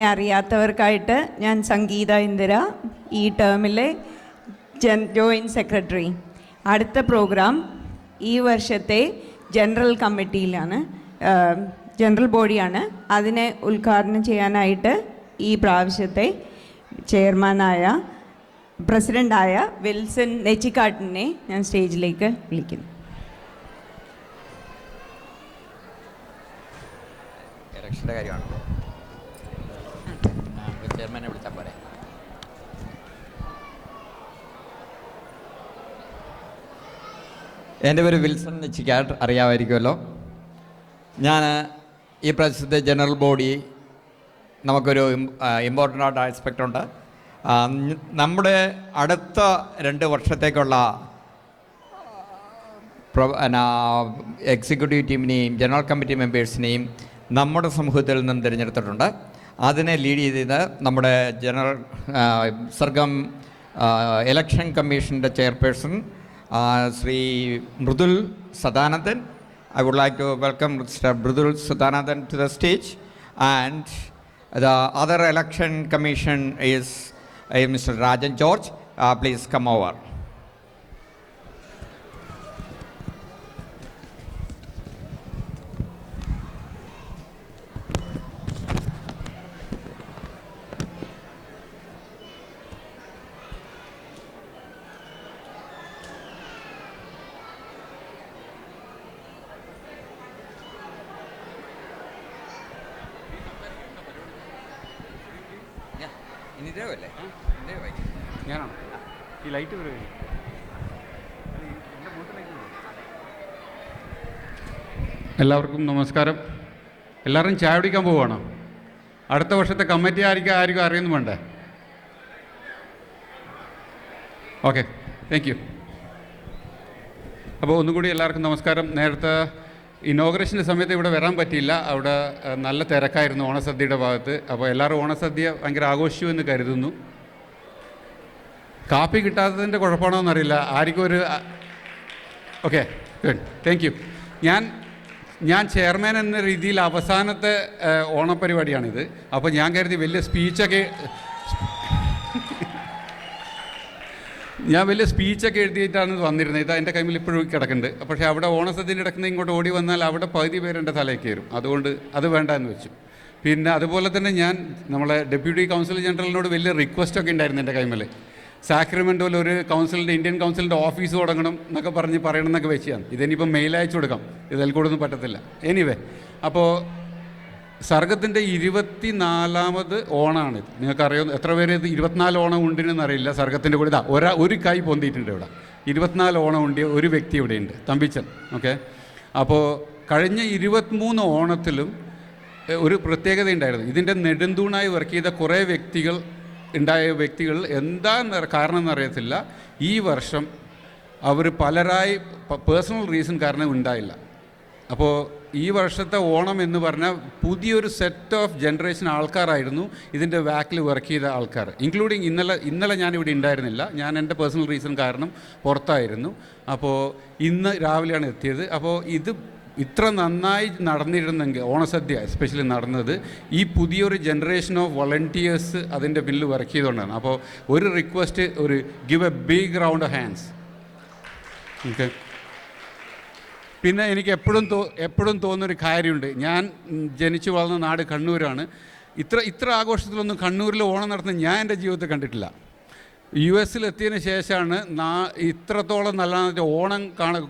അറിയാത്തവർക്കായിട്ട് ഞാൻ സംഗീത ഇന്ദിര, ഈ ടേമിലെ joint secretary. അടുത്ത പ്രോഗ്രാം ഈ വർഷത്തെ ജനറൽ കമ്മിറ്റിയിലാണ്, ജനറൽ ബോഡിയാണ്. അതിനെ ഉദ്ഘാടനം ചെയ്യാനായിട്ട് ഈ പ്രാവശ്യത്തെ ചെയർമാനായ പ്രസിഡൻ്റായ വിൽസൺ നെച്ചിക്കാട്ടിനെ ഞാൻ സ്റ്റേജിലേക്ക് വിളിക്കുന്നു. ഇലക്ഷൻ്റെ കാര്യമാണ്, ചെയർമാനെ വിളിച്ചാൽ പോരെ. എൻ്റെ പേര് വിൽസൺ നെച്ചിക്കാട്ട്, അറിയാമായിരിക്കുമല്ലോ. ഞാൻ ഈ പ്രാവശ്യത്തെ ജനറൽ ബോഡി നമുക്കൊരു ഇമ്പോർട്ടൻ്റ് ആസ്പെക്റ്റ് ഉണ്ട്. നമ്മുടെ അടുത്ത 2 വർഷത്തേക്കുള്ള എക്സിക്യൂട്ടീവ് ടീമിനെയും ജനറൽ കമ്മിറ്റി മെമ്പേഴ്സിനെയും നമ്മുടെ സമൂഹത്തിൽ നിന്നും തിരഞ്ഞെടുത്തിട്ടുണ്ട്. അതിനെ ലീഡ് ചെയ്തത് നമ്മുടെ ജനറൽ സർഗം ഇലക്ഷൻ കമ്മീഷൻ്റെ chairperson Shri Mridul Sadanandan. I would like to welcome Mr. Mridul Sadanandan to the stage, and the other election commission is Mr. Rajan George. Please come over. ഞാനാണ് ഈ ലൈറ്റ് എല്ലാവർക്കും നമസ്കാരം. എല്ലാവരും ചായ കുടിക്കാൻ പോവുകയാണോ? അടുത്ത വർഷത്തെ കമ്മിറ്റി ആർക്കും അറിയുന്നു വേണ്ടേ? Okay, thank U. അപ്പോൾ ഒന്നുകൂടി എല്ലാവർക്കും നമസ്കാരം. നേരത്തെ ഇനോഗ്രേഷൻ്റെ സമയത്ത് ഇവിടെ വരാൻ പറ്റിയില്ല, അവിടെ നല്ല തിരക്കായിരുന്നു ഓണസദ്യയുടെ ഭാഗത്ത്. അപ്പോൾ എല്ലാവരും ഓണസദ്യ ഭയങ്കര ആഘോഷിക്കുമെന്ന് കരുതുന്നു. കാപ്പി കിട്ടാത്തതിൻ്റെ കുഴപ്പമാണോ എന്നറിയില്ല, ആർക്കും ഒരു ഓക്കെ ഗുഡ്, താങ്ക് യു. ഞാൻ ചെയർമാൻ എന്ന രീതിയിൽ അവസാനത്തെ ഓണപരിപാടിയാണിത്. അപ്പോൾ ഞാൻ കരുതി വലിയ സ്പീച്ചൊക്കെ എഴുതിയിട്ടാണ് വന്നിരുന്നത്. ഇത് എൻ്റെ കയ്യിൽ ഇപ്പോഴും കിടക്കുന്നുണ്ട്. പക്ഷേ അവിടെ ഓണസദ്യൻ്റെ ഇടയ്ക്ക് ഇങ്ങോട്ട് ഓടി വന്നാൽ അവിടെ പകുതി പേര് എൻ്റെ തലയിൽ കയറും. അതുകൊണ്ട് അത് വേണ്ട എന്ന് വെച്ചു. പിന്നെ അതുപോലെ തന്നെ ഞാൻ നമ്മളെ ഡെപ്യൂട്ടി കൗൺസിൽ ജനറലിനോട് വലിയ റിക്വസ്റ്റൊക്കെ ഉണ്ടായിരുന്നു എൻ്റെ കൈമേൽ. സാക്രമെൻറ്റോയിൽ ഒരു ഇന്ത്യൻ കൗൺസിലിൻ്റെ ഓഫീസ് തുടങ്ങണം എന്നൊക്കെ പറയണം എന്നൊക്കെ വെച്ചാണ്. ഇതെനിയിപ്പം മെയിൽ അയച്ചു കൊടുക്കാം, ഇതിൽ കൂടുതൽ പറ്റത്തില്ല. എനിവേ, അപ്പോൾ സർഗത്തിൻ്റെ 24ാമത് ഓണമാണിത്. നിങ്ങൾക്കറിയാം എത്ര പേര് ഇത് 24 ഓണം ഉണ്ടെന്ന് അറിയില്ല. സർഗത്തിൻ്റെ കൂടെ ഒരു കൈ പൊന്തിയിട്ടുണ്ട് ഇവിടെ. 24 ഓണം ഉണ്ട് ഒരു വ്യക്തി ഇവിടെയുണ്ട്, തമ്പിച്ചൻ. ഓക്കെ, അപ്പോൾ കഴിഞ്ഞ 23 ഓണത്തിലും ഒരു പ്രത്യേകത ഉണ്ടായിരുന്നു. ഇതിൻ്റെ നെടുന്തൂണായി വർക്ക് ചെയ്ത കുറേ വ്യക്തികൾ എന്താ കാരണം എന്നറിയത്തില്ല, ഈ വർഷം അവർ പലരായി പേഴ്സണൽ റീസൺ കാരണം ഉണ്ടായില്ല. അപ്പോൾ ഈ വർഷത്തെ ഓണം എന്ന് പറഞ്ഞാൽ പുതിയൊരു സെറ്റ് ഓഫ് ജനറേഷൻ ആൾക്കാരായിരുന്നു ഇതിൻ്റെ ബാക്കിൽ വർക്ക് ചെയ്ത ആൾക്കാർ, ഇൻക്ലൂഡിങ് ഇന്നലെ ഞാനിവിടെ ഉണ്ടായിരുന്നില്ല. ഞാൻ എൻ്റെ പേഴ്സണൽ റീസൺ കാരണം പുറത്തായിരുന്നു. അപ്പോൾ ഇന്ന് രാവിലെയാണ് എത്തിയത്. അപ്പോൾ ഇത് ഇത്ര നന്നായി നടന്നിരുന്നെങ്കിൽ, ഓണസദ്യ എസ്പെഷ്യലി നടന്നത് ഈ പുതിയൊരു ജനറേഷൻ ഓഫ് വോളണ്ടിയേഴ്സ് അതിൻ്റെ പിന്നിൽ വർക്ക് ചെയ്തുകൊണ്ടാണ്. അപ്പോൾ ഒരു റിക്വസ്റ്റ്, ഒരു give a big round of hands. Okay. പിന്നെ എനിക്ക് എപ്പോഴും തോന്നുന്നൊരു കാര്യമുണ്ട്. ഞാൻ ജനിച്ചു വളർന്ന നാട് കണ്ണൂരാണ്. ഇത്ര ആഘോഷത്തിലൊന്നും കണ്ണൂരിൽ ഓണം നടത്തുന്നത് ഞാൻ എൻ്റെ ജീവിതത്തിൽ കണ്ടിട്ടില്ല. US എത്തിയതിന് ശേഷമാണ് ഇത്രത്തോളം നല്ല ഓണം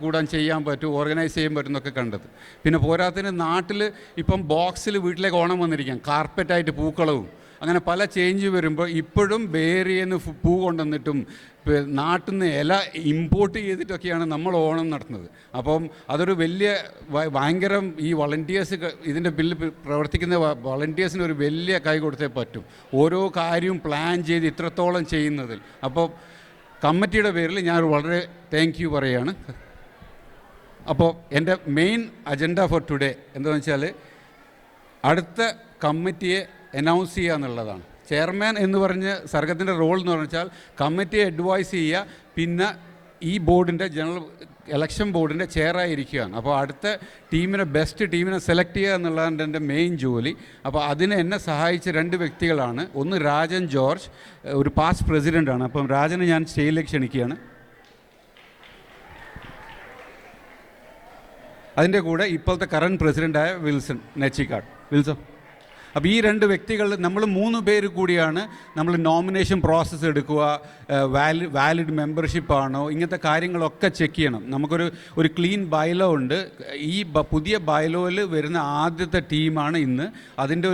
കൂടാൻ ചെയ്യാൻ പറ്റും, ഓർഗനൈസ് ചെയ്യാൻ പറ്റും എന്നൊക്കെ കണ്ടത്. പിന്നെ പോരാത്തതിന് നാട്ടിൽ ഇപ്പം ബോക്സിൽ വീട്ടിലേക്ക് ഓണം വന്നിരിക്കാം, കാർപ്പറ്റായിട്ട് പൂക്കളവും അങ്ങനെ പല ചേഞ്ച് വരുമ്പോൾ ഇപ്പോഴും ബേറിയെന്ന് പൂ കൊണ്ടുവന്നിട്ടും നാട്ടിൽ നിന്ന് ഇല ഇമ്പോർട്ട് ചെയ്തിട്ടൊക്കെയാണ് നമ്മൾ ഓണം നടത്തുന്നത്. അപ്പം അതൊരു വലിയ ഭയങ്കര ഈ വളണ്ടിയേഴ്സ്, ഇതിൻ്റെ ബില്ല് പ്രവർത്തിക്കുന്ന വളണ്ടിയേഴ്സിന് ഒരു വലിയ കൈ കൊടുത്തേ പറ്റും, ഓരോ കാര്യവും പ്ലാൻ ചെയ്ത് ഇത്രത്തോളം ചെയ്യുന്നതിൽ. അപ്പോൾ കമ്മിറ്റിയുടെ പേരിൽ ഞാൻ വളരെ താങ്ക് യു പറയുകയാണ്. അപ്പോൾ എൻ്റെ മെയിൻ അജണ്ട ഫോർ ടുഡേ എന്താണെന്ന് വെച്ചാൽ അടുത്ത കമ്മിറ്റിയെ അനൗൺസ് ചെയ്യുക എന്നുള്ളതാണ്. ചെയർമാൻ എന്ന് പറഞ്ഞ് സർഗത്തിൻ്റെ റോൾ എന്ന് പറഞ്ഞാൽ കമ്മിറ്റിയെ അഡ്വൈസ് ചെയ്യുക, പിന്നെ ഈ ബോർഡിൻ്റെ ജനറൽ ഇലക്ഷൻ ബോർഡിൻ്റെ ചെയറായിരിക്കുകയാണ്. അപ്പോൾ അടുത്ത ടീമിനെ ബെസ്റ്റ് ടീമിനെ സെലക്ട് ചെയ്യുക എന്നുള്ളതാണ് എൻ്റെ മെയിൻ ജോലി. അപ്പോൾ അതിന് എന്നെ സഹായിച്ച 2 വ്യക്തികളാണ്. ഒന്ന് രാജൻ ജോർജ്, ഒരു പാസ്റ്റ് പ്രസിഡൻ്റാണ്. അപ്പം രാജനെ ഞാൻ സ്റ്റേജിലേക്ക് ക്ഷണിക്കുകയാണ്. അതിൻ്റെ കൂടെ ഇപ്പോഴത്തെ കറണ്ട് പ്രസിഡൻ്റായ വിൽസൺ നെച്ചിക്കാട്. വിൽസൺ. അപ്പോൾ ഈ 2 വ്യക്തികൾ, നമ്മൾ 3 പേര് കൂടിയാണ് നമ്മൾ നോമിനേഷൻ പ്രോസസ്സ് എടുക്കുക, വാലിഡ് മെമ്പർഷിപ്പ് ആണോ, ഇങ്ങനത്തെ കാര്യങ്ങളൊക്കെ ചെക്ക് ചെയ്യണം. നമുക്കൊരു ക്ലീൻ ബൈലോ ഉണ്ട്. ഈ പുതിയ ബൈലോയിൽ വരുന്ന ആദ്യത്തെ ടീമാണ് ഇന്ന്. അതിൻ്റെ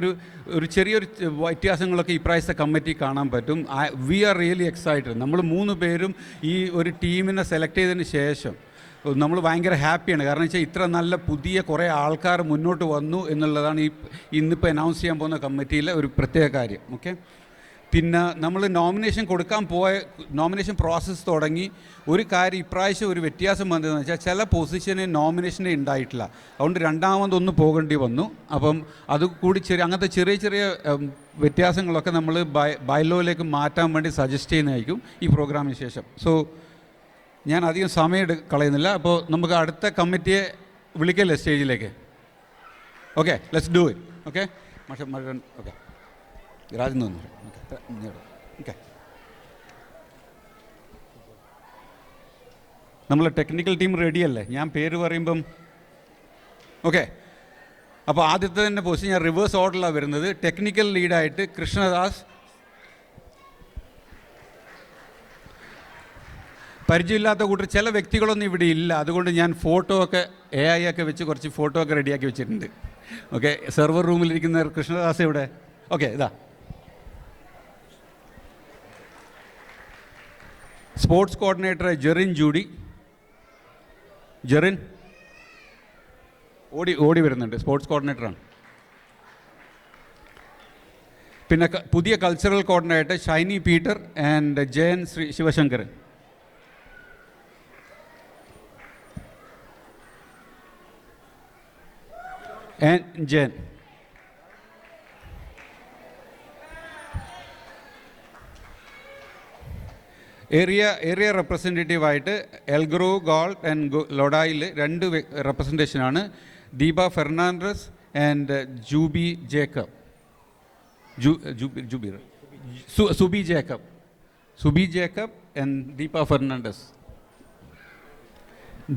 ഒരു ചെറിയൊരു വ്യത്യാസങ്ങളൊക്കെ ഇപ്രാവശ്യത്തെ കമ്മിറ്റി കാണാൻ പറ്റും. We are really excited. നമ്മൾ 3 പേരും ഈ ഒരു ടീമിനെ സെലക്ട് ചെയ്തതിന് ശേഷം നമ്മൾ ഭയങ്കര ഹാപ്പിയാണ്. കാരണം വെച്ചാൽ ഇത്ര നല്ല പുതിയ കുറേ ആൾക്കാർ മുന്നോട്ട് വന്നു എന്നുള്ളതാണ് ഇന്നിപ്പോൾ അനൗൺസ് ചെയ്യാൻ പോകുന്ന കമ്മിറ്റിയിലെ ഒരു പ്രത്യേക കാര്യം. ഓക്കെ. പിന്നെ നമ്മൾ നോമിനേഷൻ കൊടുക്കാൻ നോമിനേഷൻ പ്രോസസ്സ് തുടങ്ങി. ഒരു കാര്യം ഇപ്രാവശ്യം ഒരു വ്യത്യാസം വന്നതെന്ന് വെച്ചാൽ ചില പൊസിഷന് നോമിനേഷനെ ഉണ്ടായിട്ടില്ല. അതുകൊണ്ട് രണ്ടാമതൊന്ന് പോകേണ്ടി വന്നു. അപ്പം അതുകൂടി അങ്ങനത്തെ ചെറിയ ചെറിയ വ്യത്യാസങ്ങളൊക്കെ നമ്മൾ ബൈലോയിലേക്ക് മാറ്റാൻ വേണ്ടി സജസ്റ്റ് ചെയ്യുന്നതായിരിക്കും ഈ പ്രോഗ്രാമിന് ശേഷം. സോ ഞാൻ അധികം സമയം കളയുന്നില്ല. അപ്പോൾ നമുക്ക് അടുത്ത കമ്മിറ്റിയെ വിളിക്കല്ലേ സ്റ്റേജിലേക്ക്? Okay, let's do it. Okay, okay, Rajan തോന്നുന്നു. ഓക്കെ, നമ്മൾ ടെക്നിക്കൽ ടീം റെഡിയല്ലേ? ഞാൻ പേര് പറയുമ്പം ഓക്കെ. അപ്പോൾ ആദ്യത്തെ തന്നെ പൊസിഷൻ ഞാൻ റിവേഴ്സ് ഓർഡറിലാണ് വരുന്നത്. ടെക്നിക്കൽ ലീഡായിട്ട് കൃഷ്ണദാസ്. പരിചയമില്ലാത്ത കൂട്ടർ ചില വ്യക്തികളൊന്നും ഇവിടെ ഇല്ല. അതുകൊണ്ട് ഞാൻ ഫോട്ടോ ഒക്കെ AI ഒക്കെ വെച്ച് കുറച്ച് ഫോട്ടോ ഒക്കെ റെഡിയാക്കി വെച്ചിട്ടുണ്ട്. ഓക്കെ, സെർവർ റൂമിലിരിക്കുന്ന കൃഷ്ണദാസ് ഇവിടെ. ഓക്കെ, ഇതാ സ്പോർട്സ് കോർഡിനേറ്റർ ജെറിൻ ജൂഡി. ജെറിൻ ഓടി വരുന്നുണ്ട്. സ്പോർട്സ് കോർഡിനേറ്ററാണ്. പിന്നെ പുതിയ cultural coordinator Shiny Peter and Jayan Sivasankaran. and Jen. Area representative ആയിട്ട് എൽഗ്രോ ഗോൾഡ് ആൻഡ് ലൊഡായിൽ 2 റെപ്രസെൻറ്റേഷനാണ്. ദീപ ഫെർണാണ്ടസ് ആൻഡ് ജൂബി ജേക്കബ്. സുബി ജേക്കബ് ആൻഡ് ദീപ ഫെർണാണ്ടസ്.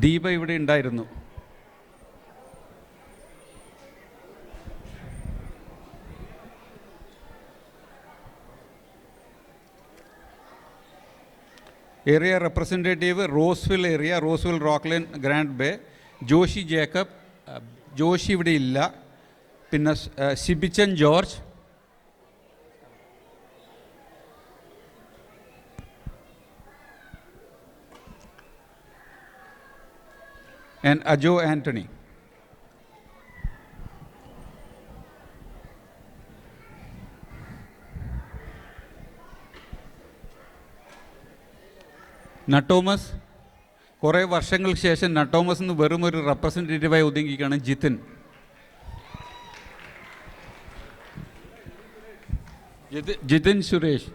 ദീപ ഇവിടെ ഉണ്ടായിരുന്നു. Area representative Roseville Rocklin Granite Bay Joshy Jacob. Joshy ഇവിടെ ഇല്ല. പിന്നെ സിബിച്ചൻ ജോർജ്. ആൻഡ് അജോ ആൻ്റണി. നട്ടോമസ്. കുറേ വർഷങ്ങൾക്ക് ശേഷം നട്ടോമസ് എന്ന് വെറും ഒരു റെപ്രസെൻറ്റേറ്റീവായി ഒതുങ്ങിയിരിക്കുകയാണ് Jithin Suresh.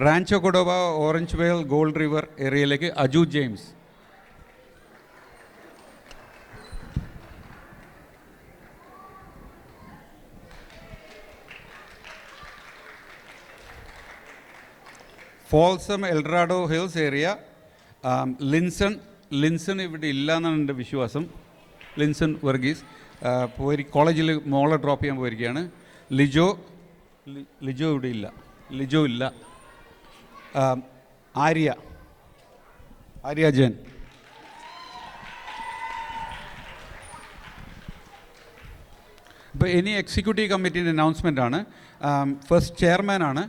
Rancho Cordova Orange Vale Gold River ഏരിയയിലേക്ക് Aju James. Folsom El Dorado Hills area Linson ഇവിടെ ഇല്ല എന്നാണ് എൻ്റെ വിശ്വാസം. ലിൻസൺ വർഗീസ് കോളേജിൽ മോളെ ഡ്രോപ്പ് ചെയ്യാൻ പോയിരിക്കുകയാണ്. ലിജോ ഇവിടെ ഇല്ല. ലിജോ ഇല്ല. ആര്യ ജെൻ. ഇപ്പോൾ ഇനി എക്സിക്യൂട്ടീവ് കമ്മിറ്റീൻ്റെ അനൗൺസ്മെൻ്റ് ആണ്. ഫസ്റ്റ് ചെയർമാനാണ്.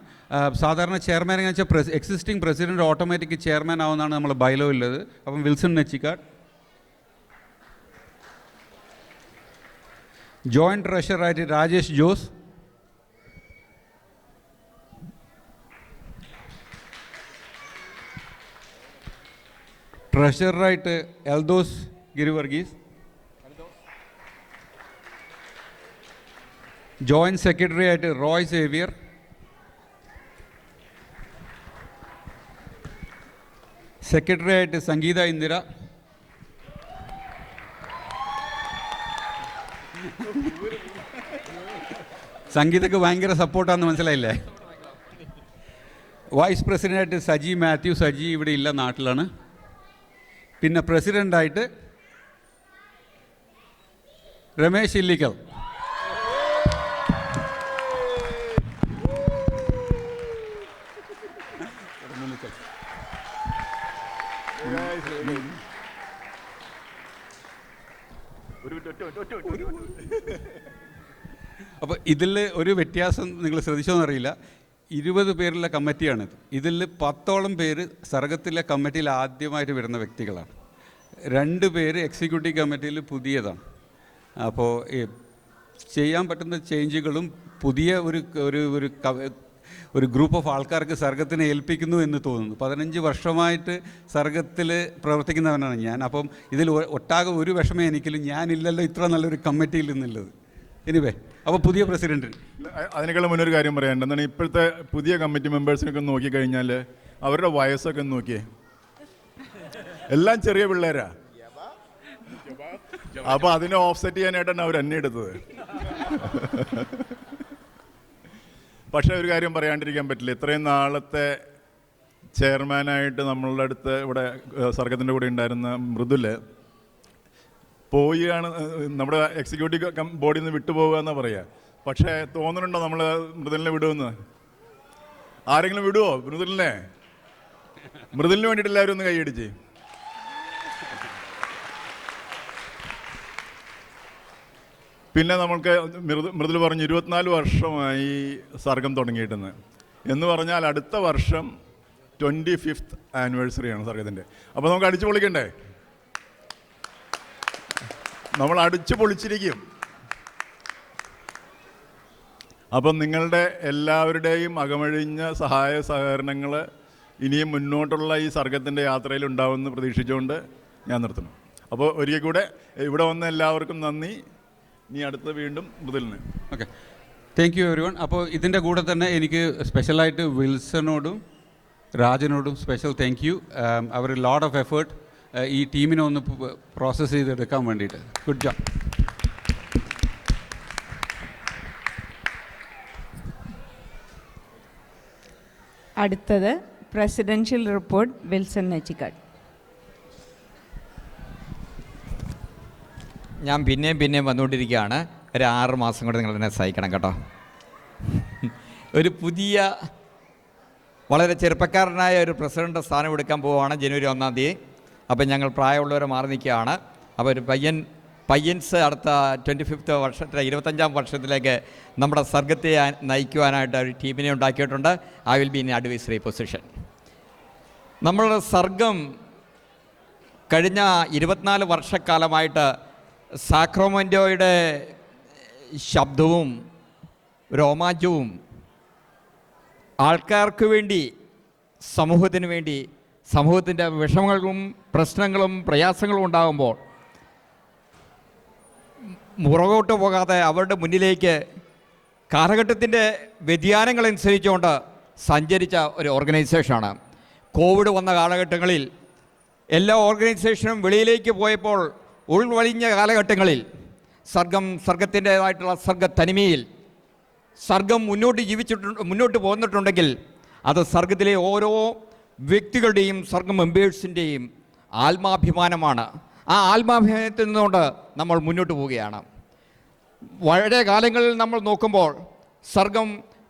സാധാരണ ചെയർമാൻ എന്ന് വെച്ചാൽ എക്സിസ്റ്റിംഗ് പ്രസിഡൻറ്റ് ഓട്ടോമാറ്റിക് ചെയർമാൻ ആവുന്നതാണ് നമ്മൾ ബൈലോ ഉള്ളത്. അപ്പം വിൽസൺ നെച്ചിക്കാട്. ജോയിൻറ്റ് ട്രഷററായിട്ട് രാജേഷ് ജോസ്. ട്രഷററായിട്ട് എൽദോസ് ഗിരിവർഗീസ്. ജോയിൻറ്റ് സെക്രട്ടറി ആയിട്ട് റോയ് സേവിയർ. സെക്രട്ടറി ആയിട്ട് സംഗീത ഇന്ദിര, സംഗീതക്ക് ഭയങ്കര സപ്പോർട്ടാണെന്ന് മനസ്സിലായില്ലേ. വൈസ് പ്രസിഡൻ്റായിട്ട് സജി മാത്യു. സജി ഇവിടെ ഇല്ല, നാട്ടിലാണ്. പിന്നെ പ്രസിഡൻ്റായിട്ട് രമേശ് ഇല്ലിക്കൽ. അപ്പോൾ ഇതിൽ ഒരു വ്യത്യാസം നിങ്ങൾ ശ്രദ്ധിച്ചോന്നറിയില്ല. 20 പേരുള്ള കമ്മിറ്റിയാണിത്. ഇതിൽ 10ഓളം പേര് സർഗത്തിലെ കമ്മിറ്റിയിൽ ആദ്യമായിട്ട് വരുന്ന വ്യക്തികളാണ്. 2 പേര് എക്സിക്യൂട്ടീവ് കമ്മിറ്റിയിൽ പുതിയതാണ്. അപ്പോൾ ചെയ്യാൻ പറ്റുന്ന ചേഞ്ചുകളും പുതിയ ഒരു ഗ്രൂപ്പ് ഓഫ് ആൾക്കാർക്ക് സർഗത്തിനെ ഏൽപ്പിക്കുന്നു എന്ന് തോന്നുന്നു. 15 വർഷമായിട്ട് സർഗത്തിൽ പ്രവർത്തിക്കുന്നവനാണ് ഞാൻ. അപ്പം ഇതിൽ ഒട്ടാകെ ഒരു വിഷമം എനിക്കില്ല, ഞാനില്ലല്ലോ ഇത്ര നല്ലൊരു കമ്മിറ്റിയിൽ നിന്നുള്ളത്. എനിവേ, അപ്പോൾ പുതിയ പ്രസിഡന്റ്. അതിനേക്കാളും മുന്നൊരു കാര്യം പറയാനുണ്ട്. എന്താണ് ഇപ്പോഴത്തെ പുതിയ കമ്മിറ്റി മെമ്പേഴ്സിനൊക്കെ നോക്കിക്കഴിഞ്ഞാൽ അവരുടെ വയസ്സൊക്കെ നോക്കിയേ, എല്ലാം ചെറിയ പിള്ളേരാ. അപ്പോൾ അതിനെ ഓഫ്സെറ്റ് ചെയ്യാനായിട്ടാണ് അവർ എന്നെ എടുത്തത്. പക്ഷേ ഒരു കാര്യം പറയാണ്ടിരിക്കാൻ പറ്റില്ല. ഇത്രയും നാളത്തെ ചെയർമാനായിട്ട് നമ്മളുടെ അടുത്ത് ഇവിടെ സർഗത്തിൻ്റെ കൂടെ ഉണ്ടായിരുന്ന മൃദുല് പോയാണ് നമ്മുടെ എക്സിക്യൂട്ടീവ് ബോഡിയിൽ നിന്ന് വിട്ടുപോകുക എന്നാണ് പറയുക. പക്ഷേ തോന്നുന്നുണ്ടോ നമ്മൾ മൃദുലിനെ വിടുമെന്ന്? ആരെങ്കിലും വിടുമോ മൃദുലിനെ? മൃദുലിന് വേണ്ടിയിട്ട് എല്ലാവരും ഒന്ന് കൈയടിച്ച്. പിന്നെ നമുക്ക് മൃദുൽ പറഞ്ഞു 24 വർഷമായി സർഗം തുടങ്ങിയിട്ടെന്ന്. എന്ന് പറഞ്ഞാൽ അടുത്ത വർഷം 25th ആനിവേഴ്സറിയാണ് സർഗത്തിൻ്റെ. അപ്പോൾ നമുക്ക് അടിച്ചു പൊളിക്കണ്ടേ? നമ്മൾ അടിച്ചു പൊളിച്ചിരിക്കും. അപ്പം നിങ്ങളുടെ എല്ലാവരുടെയും അകമഴിഞ്ഞ സഹായ സഹകരണങ്ങൾ ഇനിയും മുന്നോട്ടുള്ള ഈ സർഗത്തിൻ്റെ യാത്രയിൽ ഉണ്ടാവുമെന്ന് പ്രതീക്ഷിച്ചുകൊണ്ട് ഞാൻ നിർത്തുന്നു. അപ്പോൾ ഒരിക്കൽ കൂടെ ഇവിടെ വന്ന എല്ലാവർക്കും നന്ദി. ഇനി അടുത്ത വീണ്ടും മൃദുലിന്. Okay, thank you everyone. അപ്പോൾ ഇതിൻ്റെ കൂടെ തന്നെ എനിക്ക് സ്പെഷ്യലായിട്ട് വിൽസനോടും രാജനോടും സ്പെഷ്യൽ താങ്ക് യു. അവർ ലോട്ട് ഓഫ് എഫേർട്ട് ഈ ടീമിനെ ഒന്ന് പ്രോസസ്സ് ചെയ്തെടുക്കാൻ വേണ്ടിയിട്ട്. Good job. അടുത്തത് പ്രസിഡൻഷ്യൽ റിപ്പോർട്ട്, വിൽസൺ നെച്ചിക്കാട്. ഞാൻ പിന്നെയും വന്നുകൊണ്ടിരിക്കുകയാണ്. ഒരു 6 മാസം കൊണ്ട് നിങ്ങൾ എന്നെ സഹിക്കണം കേട്ടോ. ഒരു പുതിയ വളരെ ചെറുപ്പക്കാരനായ ഒരു പ്രസിഡൻ്റ് സ്ഥാനം എടുക്കാൻ പോവുകയാണ് ജനുവരി 1-ാം തീയതി. അപ്പം ഞങ്ങൾ പ്രായമുള്ളവരെ മാറി നിൽക്കുകയാണ്. അപ്പോൾ ഒരു പയ്യൻസ് അടുത്ത 25th വർഷത്തിലെ 25ാം വർഷത്തിലേക്ക് നമ്മുടെ സർഗത്തെ നയിക്കുവാനായിട്ട് ഒരു ടീമിനെ ഉണ്ടാക്കിയിട്ടുണ്ട്. I will be in advisory position. നമ്മളുടെ സർഗം കഴിഞ്ഞ 24 വർഷക്കാലമായിട്ട് സാക്രമെൻറ്റോയുടെ ശബ്ദവും രോമാഞ്ചവും ആൾക്കാർക്ക് വേണ്ടി, സമൂഹത്തിന് വേണ്ടി, സമൂഹത്തിൻ്റെ വിഷമങ്ങളും പ്രശ്നങ്ങളും പ്രയാസങ്ങളും ഉണ്ടാകുമ്പോൾ മുറകോട്ട് പോകാതെ അവരുടെ മുന്നിലേക്ക് കാലഘട്ടത്തിൻ്റെ വ്യതിയാനങ്ങളനുസരിച്ചുകൊണ്ട് സഞ്ചരിച്ച ഒരു ഓർഗനൈസേഷനാണ്. കോവിഡ് വന്ന കാലഘട്ടങ്ങളിൽ എല്ലാ ഓർഗനൈസേഷനും വെളിയിലേക്ക് പോയപ്പോൾ ഉൾവലിഞ്ഞ കാലഘട്ടങ്ങളിൽ സർഗത്തിൻ്റേതായിട്ടുള്ള സർഗത്തനിമയിൽ സർഗം മുന്നോട്ട് പോന്നിട്ടുണ്ടെങ്കിൽ അത് സർഗത്തിലെ ഓരോ വ്യക്തികളുടെയും സർഗ മെമ്പേഴ്സിൻ്റെയും ആത്മാഭിമാനമാണ്. ആ ആത്മാഭിമാനത്തിൽ നിന്നുകൊണ്ട് നമ്മൾ മുന്നോട്ട് പോവുകയാണ്. വളരെ കാലങ്ങളിൽ നമ്മൾ നോക്കുമ്പോൾ സർഗം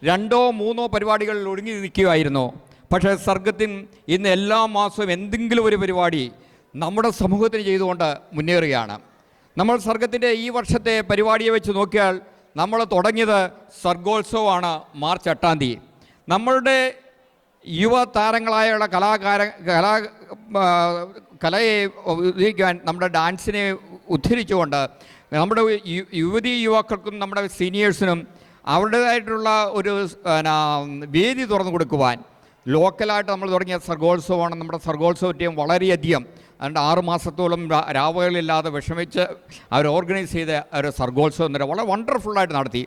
2-3 പരിപാടികളിൽ ഒടുങ്ങി നിൽക്കുകയായിരുന്നു. പക്ഷേ സർഗത്തിന് ഇന്ന് എല്ലാ മാസവും എന്തെങ്കിലും ഒരു പരിപാടി നമ്മുടെ സമൂഹത്തിന് ചെയ്തുകൊണ്ട് മുന്നേറുകയാണ്. നമ്മൾ സർഗത്തിൻ്റെ ഈ വർഷത്തെ പരിപാടിയെ വെച്ച് നോക്കിയാൽ നമ്മൾ തുടങ്ങിയത് സർഗോത്സവമാണ് മാർച്ച് 8-ാം തീയതി. നമ്മളുടെ യുവ താരങ്ങളായുള്ള കലയെ ഉദ്ധരിക്കാൻ, നമ്മുടെ ഡാൻസിനെ ഉദ്ധരിച്ചുകൊണ്ട് നമ്മുടെ യുവാക്കൾക്കും നമ്മുടെ സീനിയേഴ്സിനും അവരുടേതായിട്ടുള്ള ഒരു വേദി തുറന്നു കൊടുക്കുവാൻ ലോക്കലായിട്ട് നമ്മൾ തുടങ്ങിയ സർഗോത്സവമാണ്. നമ്മുടെ സർഗോത്സവ ടീം വളരെയധികം 6 മാസത്തോളം രാവുകളില്ലാതെ വിഷമിച്ച് അവർ ഓർഗനൈസ് ചെയ്ത ഒരു സർഗോത്സവം തന്നെ വളരെ വണ്ടർഫുള്ളായിട്ട് നടത്തി.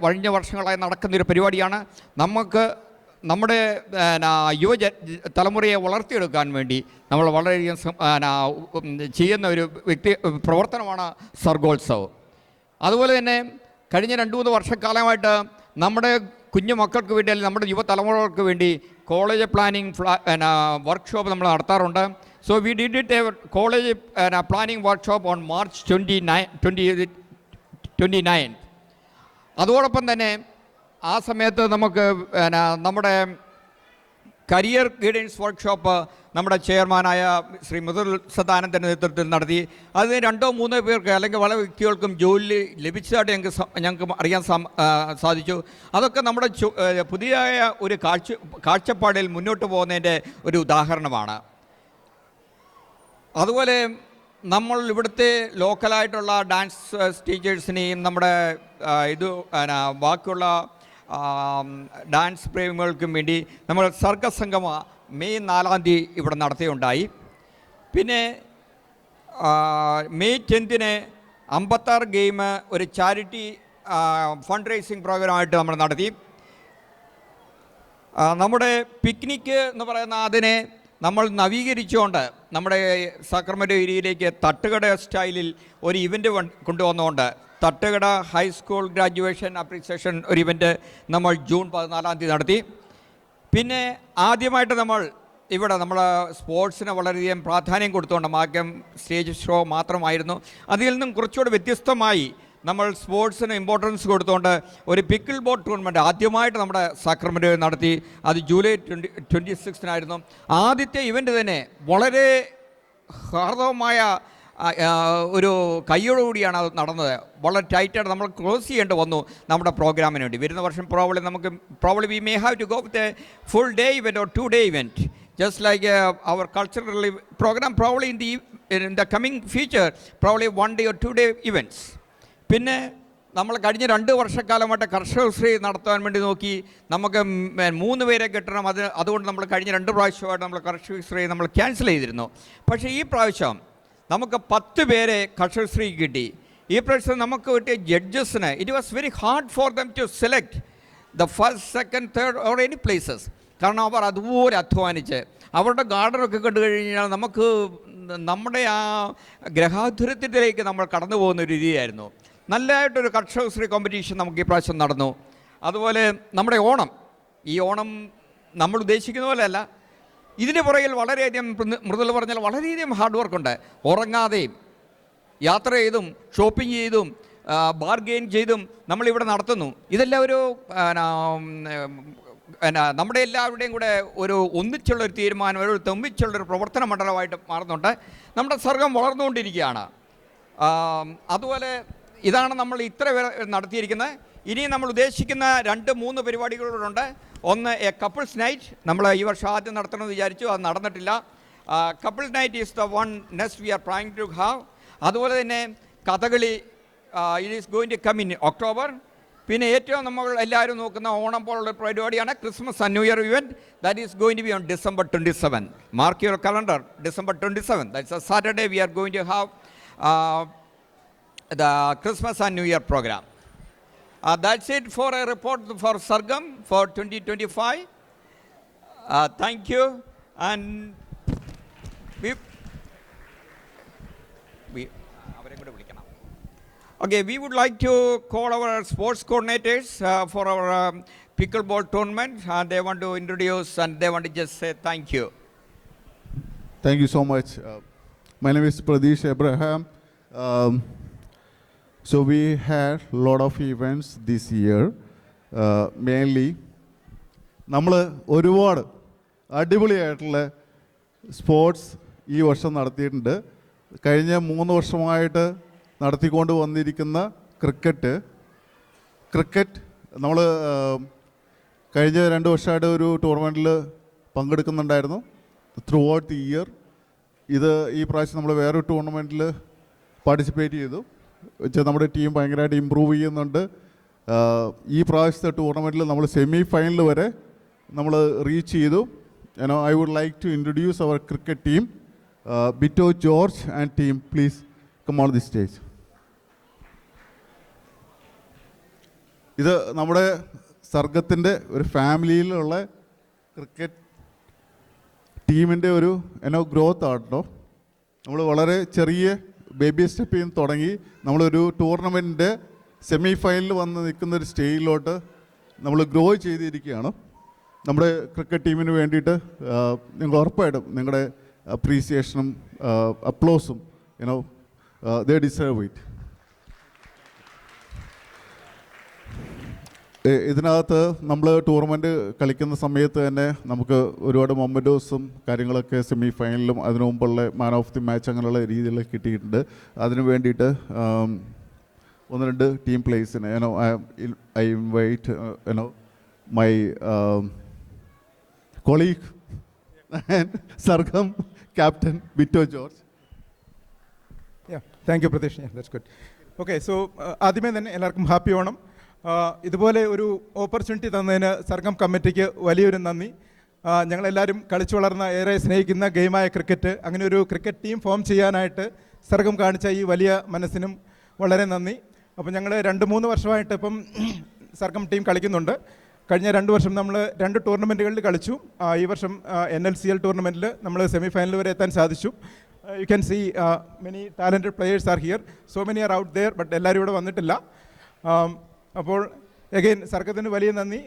കഴിഞ്ഞ വർഷങ്ങളായി നടക്കുന്നൊരു പരിപാടിയാണ്. നമുക്ക് നമ്മുടെ തലമുറയെ വളർത്തിയെടുക്കാൻ വേണ്ടി നമ്മൾ വളരെയധികം ചെയ്യുന്ന ഒരു പ്രവർത്തനമാണ് സർഗോത്സവ്. അതുപോലെ തന്നെ കഴിഞ്ഞ 2-3 വർഷക്കാലമായിട്ട് നമ്മുടെ കുഞ്ഞു മക്കൾക്ക് വേണ്ടി അല്ലെങ്കിൽ നമ്മുടെ യുവതലമുറകൾക്ക് വേണ്ടി കോളേജ് പ്ലാനിങ് വർക്ക്ഷോപ്പ് നമ്മൾ നടത്താറുണ്ട്. So we did it A college planning workshop on March 29. അതോടൊപ്പം തന്നെ ആ സമയത്ത് നമുക്ക് നമ്മുടെ കരിയർ ഗൈഡൻസ് വർക്ക്ഷോപ്പ് നമ്മുടെ ചെയർമാനായ ശ്രീ മൃദുൽ സദാനന്ദൻ്റെ നേതൃത്വത്തിൽ നടത്തി. അതിന് 2-3 പേർക്ക് അല്ലെങ്കിൽ പല വ്യക്തികൾക്കും ജോലി ലഭിച്ചതായിട്ട് ഞങ്ങൾക്ക് അറിയാൻ സാധിച്ചു. അതൊക്കെ നമ്മുടെ പുതിയ ഒരു കാഴ്ചപ്പാടിൽ മുന്നോട്ട് പോകുന്നതിൻ്റെ ഒരു ഉദാഹരണമാണ്. അതുപോലെ നമ്മൾ ഇവിടുത്തെ ലോക്കലായിട്ടുള്ള ഡാൻസ് ടീച്ചേഴ്സിനെയും നമ്മുടെ ബാക്കിയുള്ള ഡാൻസ് പ്രേമികൾക്കും വേണ്ടി നമ്മൾ സർഗസംഗമ May 4 ഇവിടെ നടത്തുകയുണ്ടായി. പിന്നെ May 10 56 ഗെയിം ഒരു ചാരിറ്റി ഫണ്ട് റേസിംഗ് പ്രോഗ്രാമായിട്ട് നമ്മൾ നടത്തി. നമ്മുടെ പിക്നിക്ക് എന്ന് പറയുന്ന അതിനെ നമ്മൾ നവീകരിച്ചുകൊണ്ട് നമ്മുടെ സാക്രമെൻറ്റോ ഏരിയയിലേക്ക് തട്ടുകട സ്റ്റൈലിൽ ഒരു ഇവൻ്റ് കൊണ്ടുവന്നുകൊണ്ട് തട്ടുകട ഹൈസ്കൂൾ ഗ്രാജുവേഷൻ അപ്രീസിയേഷൻ ഒരു ഇവൻ്റ് നമ്മൾ June 14 നടത്തി. പിന്നെ ആദ്യമായിട്ട് നമ്മൾ സ്പോർട്സിന് വളരെയധികം പ്രാധാന്യം കൊടുത്തുകൊണ്ട് ആദ്യം സ്റ്റേജ് ഷോ മാത്രമായിരുന്നു. അതിൽ നിന്നും കുറച്ചുകൂടി വ്യത്യസ്തമായി നമ്മൾ സ്പോർട്സിന് ഇമ്പോർട്ടൻസ് കൊടുത്തുകൊണ്ട് ഒരു പിക്കിൾ ബോൾ ടൂർണമെൻറ്റ് ആദ്യമായിട്ട് നമ്മുടെ സാക്രമെൻറ്റോയിൽ നടത്തി. അത് July 26 ആദ്യത്തെ ഇവൻ്റ് തന്നെ വളരെ ഹാർദവമായ ഒരു കയ്യോടുകൂടിയാണ് അത് നടന്നത്. വളരെ ടൈറ്റായിട്ട് നമ്മൾ ക്ലോസ് ചെയ്യേണ്ടി വന്നു നമ്മുടെ പ്രോഗ്രാമിന് വേണ്ടി. വരുന്ന വർഷം probably we may have to go with a full day event or 2 day event just like our cultural program probably in the coming future probably 1 day or 2 day events. പിന്നെ നമ്മൾ കഴിഞ്ഞ 2 വർഷക്കാലമായിട്ട് കർഷകശ്രീ നടത്താൻ വേണ്ടി നോക്കി. നമുക്ക് 3 പേരെ കിട്ടണം. അതുകൊണ്ട് നമ്മൾ കഴിഞ്ഞ 2 പ്രാവശ്യമായിട്ട് നമ്മൾ കർഷകശ്രീ നമ്മൾ ക്യാൻസൽ ചെയ്തിരുന്നു. പക്ഷേ ഈ പ്രാവശ്യം നമുക്ക് 10 പേരെ കർഷകശ്രീ കിട്ടി. ഈ പ്രാവശ്യം നമുക്ക് കിട്ടിയ ജഡ്ജസിന് it was very hard for them to select the first, second, third or any places. കാരണം അവർ അതുപോലെ അധ്വാനിച്ച് അവരുടെ ഗാർഡനൊക്കെ കണ്ടു കഴിഞ്ഞാൽ നമുക്ക് നമ്മുടെ ആ ഗ്രഹാതുരത്തിലേക്ക് നമ്മൾ കടന്നു പോകുന്ന ഒരു രീതിയായിരുന്നു. നല്ലതായിട്ടൊരു കർഷകശ്രീ കോമ്പറ്റീഷൻ നമുക്ക് ഈ പ്രാവശ്യം നടന്നു. അതുപോലെ നമ്മുടെ ഈ ഓണം നമ്മൾ ഉദ്ദേശിക്കുന്ന പോലെയല്ല. ഇതിന് പുറകിൽ വളരെയധികം മൃദുല പറഞ്ഞാൽ വളരെയധികം ഹാർഡ് വർക്കുണ്ട്. ഉറങ്ങാതെയും യാത്ര ചെയ്തും ഷോപ്പിംഗ് ചെയ്തും ബാർഗെയിൻ ചെയ്തും നമ്മളിവിടെ നടത്തുന്നു. ഇതെല്ലാം ഒരു നമ്മുടെ എല്ലാവരുടെയും കൂടെ ഒരു ഒന്നിച്ചുള്ളൊരു തീരുമാനം, ഒരു ഒന്നിച്ചുള്ളൊരു പ്രവർത്തന മണ്ഡലമായിട്ട് മാറുന്നുണ്ട്. നമ്മുടെ സർഗം വളർന്നുകൊണ്ടിരിക്കുകയാണ്. അതുപോലെ ഇതാണ് നമ്മൾ ഇത്ര നടത്തിയിരിക്കുന്നത്. ഇനി നമ്മൾ ഉദ്ദേശിക്കുന്ന 2-3 പരിപാടികളുണ്ട്. ഒന്ന് എ കപ്പിൾസ് നൈറ്റ് നമ്മൾ ഈ വർഷം ആദ്യം നടത്തണമെന്ന് വിചാരിച്ചു, അത് നടന്നിട്ടില്ല. Couples night is the one next we are planning to have. അതുപോലെ തന്നെ Kathakali it is going to come in October. പിന്നെ ഏറ്റവും നമ്മൾ എല്ലാവരും നോക്കുന്ന ഓണം പോലുള്ള പരിപാടിയാണ് Christmas and new year event. That is going to be on December 27. Mark your calendar, December 27. That's a Saturday. We are going to have the Christmas and New Year program. That's it for a report for Sargam for 2025. Thank you. And we would like to call our sports coordinators for our pickleball tournament. They want to introduce and they want to just say thank you. Thank you so much. My name is Pradesh Abraham. So we had a lot of events this year. Mainly നമ്മൾ ഒരുപാട് അടിപൊളിയായിട്ടുള്ള sports ഈ വർഷം നടത്തിയിട്ടുണ്ട്. കഴിഞ്ഞ 3 വർഷമായിട്ട് നടത്തിക്കൊണ്ട് വന്നിരിക്കുന്ന ക്രിക്കറ്റ് നമ്മൾ കഴിഞ്ഞ 2 വർഷമായിട്ട് ഒരു ടൂർണമെൻറ്റിൽ പങ്കെടുക്കുന്നുണ്ടായിരുന്നു ത്രൂ ഔട്ട് ദി ഇയർ. ഈ പ്രാവശ്യം നമ്മൾ വേറൊരു ടൂർണമെൻറ്റിൽ പാർട്ടിസിപ്പേറ്റ് ചെയ്തു. വെച്ചാൽ നമ്മുടെ ടീം ഭയങ്കരമായിട്ട് ഇമ്പ്രൂവ് ചെയ്യുന്നുണ്ട്. ഈ പ്രാവശ്യത്തെ ടൂർണമെൻറ്റിൽ നമ്മൾ സെമി ഫൈനൽ വരെ നമ്മൾ റീച്ച് ചെയ്തു. I would like to introduce our cricket team. Bito George and team, please come on the stage. ഇത് നമ്മുടെ സർഗത്തിൻ്റെ ഒരു ഫാമിലിയിലുള്ള ക്രിക്കറ്റ് ടീമിൻ്റെ ഒരു ഗ്രോത്ത് ആണല്ലോ. നമ്മൾ വളരെ ചെറിയ ബേബി സ്റ്റെപ്പിൽ നിന്ന് തുടങ്ങി നമ്മളൊരു ടൂർണമെൻറ്റിൻ്റെ സെമി ഫൈനലിൽ വന്ന് നിൽക്കുന്ന ഒരു സ്റ്റേജിലോട്ട് നമ്മൾ ഗ്രോ ചെയ്തിരിക്കുകയാണ്. നമ്മുടെ ക്രിക്കറ്റ് ടീമിന് വേണ്ടിയിട്ട് നിങ്ങൾ ഉറപ്പായിട്ടും നിങ്ങളുടെ അപ്രീസിയേഷനും അപ്ലോസും ദേ ഡിസേർവ് ഇറ്റ്. ഇതിനകത്ത് നമ്മൾ ടൂർണമെൻറ്റ് കളിക്കുന്ന സമയത്ത് തന്നെ നമുക്ക് ഒരുപാട് മൊമെൻറ്റോസും കാര്യങ്ങളൊക്കെ സെമി ഫൈനലിലും അതിനു മുമ്പുള്ള മാൻ ഓഫ് ദി മാച്ച് അങ്ങനെയുള്ള രീതിയിൽ കിട്ടിയിട്ടുണ്ട്. അതിന് വേണ്ടിയിട്ട് 1-2 ടീം പ്ലേയേഴ്സിനെ I invite my colleague and Sargam captain Bitto George. Thank you Pratheesh. That's good. Okay, so ആദ്യമേ തന്നെ എല്ലാവർക്കും ഹാപ്പി ഓണം. ഇതുപോലെ ഒരു ഓപ്പർച്യൂണിറ്റി തന്നതിന് സർഗം കമ്മിറ്റിക്ക് വലിയൊരു നന്ദി. ഞങ്ങളെല്ലാവരും കളിച്ചു വളർന്ന ഏറെ സ്നേഹിക്കുന്ന ഗെയിമായ ക്രിക്കറ്റ്, അങ്ങനെ ഒരു ക്രിക്കറ്റ് ടീം ഫോം ചെയ്യാനായിട്ട് സർഗം കാണിച്ച ഈ വലിയ മനസ്സിനും വളരെ നന്ദി. അപ്പോൾ ഞങ്ങൾ 2-3 വർഷമായിട്ട് ഇപ്പം സർഗം ടീം കളിക്കുന്നുണ്ട്. കഴിഞ്ഞ 2 വർഷം നമ്മൾ 2 ടൂർണമെൻറ്റുകളിൽ കളിച്ചു. ഈ വർഷം NLCL ടൂർണമെൻറ്റിൽ നമ്മൾ സെമി ഫൈനൽ വരെ എത്താൻ സാധിച്ചു. You can see many talented players are here, so many are out there, but എല്ലാവരും ഇവിടെ വന്നിട്ടില്ല. അപ്പോൾ എഗെയിൻ സർഗത്തിന് വലിയ നന്ദി.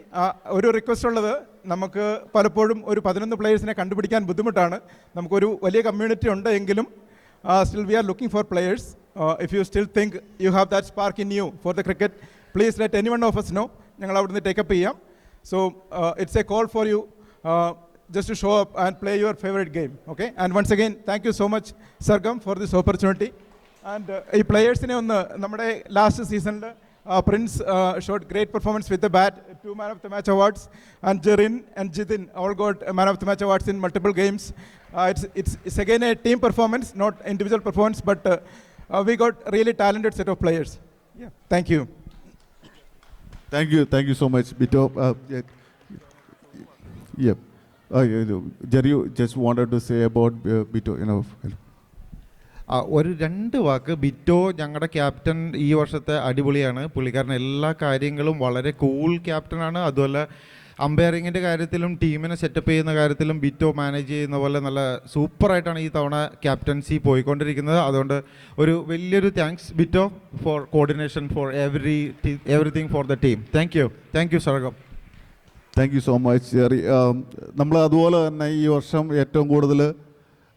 ഒരു റിക്വസ്റ്റ് ഉള്ളത്, നമുക്ക് പലപ്പോഴും ഒരു 11 പ്ലെയേഴ്സിനെ കണ്ടുപിടിക്കാൻ ബുദ്ധിമുട്ടാണ്. നമുക്കൊരു വലിയ കമ്മ്യൂണിറ്റി ഉണ്ട് എങ്കിലും still we are looking for players. If you still think you have that spark in you for the cricket, please let any one of us know. ഞങ്ങൾ അവിടുന്ന് ടേക്കപ്പ് ചെയ്യാം. So it's A call for you just to show up and play your favorite game. Okay, and once again thank you so much Sargam for this opportunity. And ഈ പ്ലെയേഴ്സിനെ ഒന്ന്, നമ്മുടെ last സീസണിൽ Prince showed great performance with the bat, 2 Man of the Match awards, and Jerin and Jitin all got Man of the Match awards in multiple games. It's again a team performance, not individual performance, but we got really talented set of players. Yeah, thank you. Thank you so much, Bito. Yeah. Jerry just wanted to say about Bito, ഒരു 2 വാക്ക്. ബിറ്റോ ഞങ്ങളുടെ captain ഈ വർഷത്തെ അടിപൊളിയാണ്. പുള്ളിക്കാരൻ എല്ലാ കാര്യങ്ങളും വളരെ cool ക്യാപ്റ്റനാണ്. അതുപോലെ അമ്പയറിങ്ങിൻ്റെ കാര്യത്തിലും ടീമിനെ സെറ്റപ്പ് ചെയ്യുന്ന കാര്യത്തിലും ബിറ്റോ മാനേജ് ചെയ്യുന്ന പോലെ നല്ല സൂപ്പറായിട്ടാണ് ഈ തവണ ക്യാപ്റ്റൻസി പോയിക്കൊണ്ടിരിക്കുന്നത്. അതുകൊണ്ട് ഒരു വലിയൊരു thanks Bitto for coordination, for everything for the team. Thank you Sargam. Thank you so much Jerry. നമ്മൾ അതുപോലെ തന്നെ ഈ വർഷം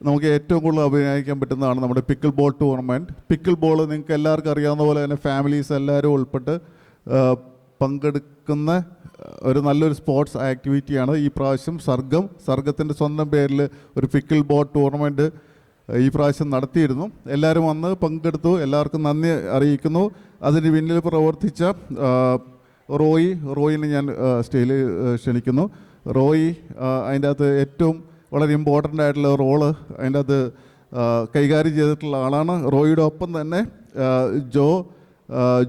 നമുക്ക് ഏറ്റവും കൂടുതൽ അഭിനയിക്കാൻ പറ്റുന്നതാണ് നമ്മുടെ pickle ball tournament. Pickle ball നിങ്ങൾക്ക് എല്ലാവർക്കും അറിയാവുന്ന പോലെ തന്നെ ഫാമിലീസ് എല്ലാവരും ഉൾപ്പെട്ട് പങ്കെടുക്കുന്ന ഒരു നല്ലൊരു സ്പോർട്സ് ആക്ടിവിറ്റിയാണ്. ഈ പ്രാവശ്യം സർഗത്തിൻ്റെ സ്വന്തം പേരിൽ ഒരു പിക്കിൾ ബോൾ ടൂർണമെൻറ്റ് ഈ പ്രാവശ്യം നടത്തിയിരുന്നു. എല്ലാവരും വന്ന് പങ്കെടുത്തു. എല്ലാവർക്കും നന്ദി അറിയിക്കുന്നു. അതിന് പിന്നിൽ പ്രവർത്തിച്ച റോയിനെ ഞാൻ സ്റ്റേജിൽ ക്ഷണിക്കുന്നു. റോയി അതിൻ്റെ അകത്ത് ഏറ്റവും വളരെ ഇമ്പോർട്ടൻ്റ് ആയിട്ടുള്ള റോള് അതിൻ്റെ അകത്ത് കൈകാര്യം ചെയ്തിട്ടുള്ള ആളാണ്. റോയിയുടെ ഒപ്പം തന്നെ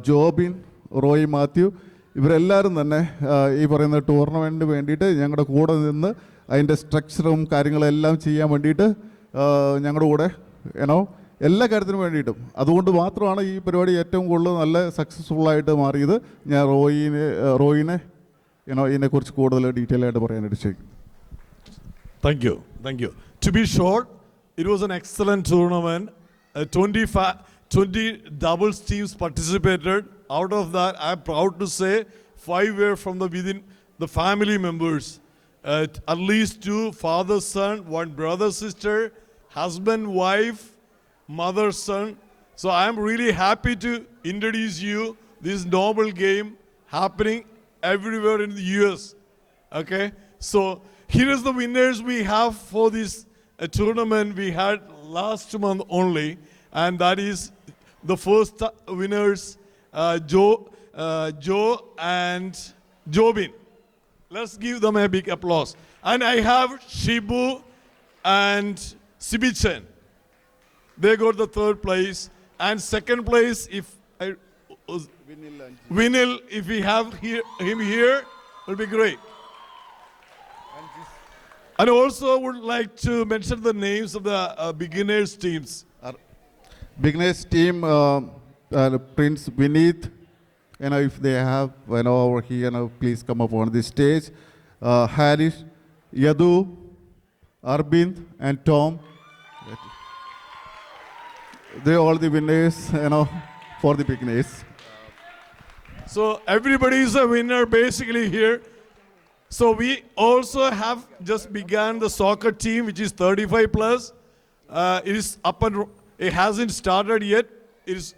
ജോബിൻ, റോയി മാത്യു, ഇവരെല്ലാവരും തന്നെ ഈ പറയുന്ന ടൂർണമെൻറ്റിന് വേണ്ടിയിട്ട് ഞങ്ങളുടെ കൂടെ നിന്ന് അതിൻ്റെ സ്ട്രക്ചറും കാര്യങ്ങളെല്ലാം ചെയ്യാൻ വേണ്ടിയിട്ട് ഞങ്ങളുടെ കൂടെ എല്ലാ കാര്യത്തിനും വേണ്ടിയിട്ടും. അതുകൊണ്ട് മാത്രമാണ് ഈ പരിപാടി ഏറ്റവും കൂടുതൽ നല്ല സക്സസ്ഫുള്ളായിട്ട് മാറിയത്. ഞാൻ റോയിനെ ഇതിനെക്കുറിച്ച് കൂടുതൽ ഡീറ്റെയിൽ ആയിട്ട് പറയാനായിട്ട് ചെയ്യും. Thank you. To be short, it was an excellent tournament. 20 doubles teams participated. Out of that, I'm proud to say 5 were from within the family members. At least 2 father, son, 1 brother, sister, husband, wife, mother, son. So I'm really happy to introduce you this noble game happening everywhere in the US. Okay, so here is the winners we have for this tournament we had last month only, and that is the first winners, Joe and Jobin. Let's give them a big applause. And I have Shibu and Sibichen. They got the 3rd place, and 2nd place Vinil, if we have him here, will be great. And also I would like to mention the names of the beginners teams. Beginners team, Prince Vineet, if they have over here, please come up on the stage. Harish, Yadu, Arbind, and Tom. They are all the winners, for the picnics. So everybody is a winner basically here. So we also have just began the soccer team, which is 35 plus. It is up and it hasn't started yet. It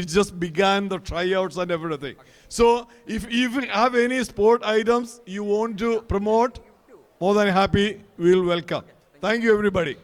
just began the tryouts and everything. So if you have any sport items you want to promote, more than happy, we will welcome. Thank you, everybody.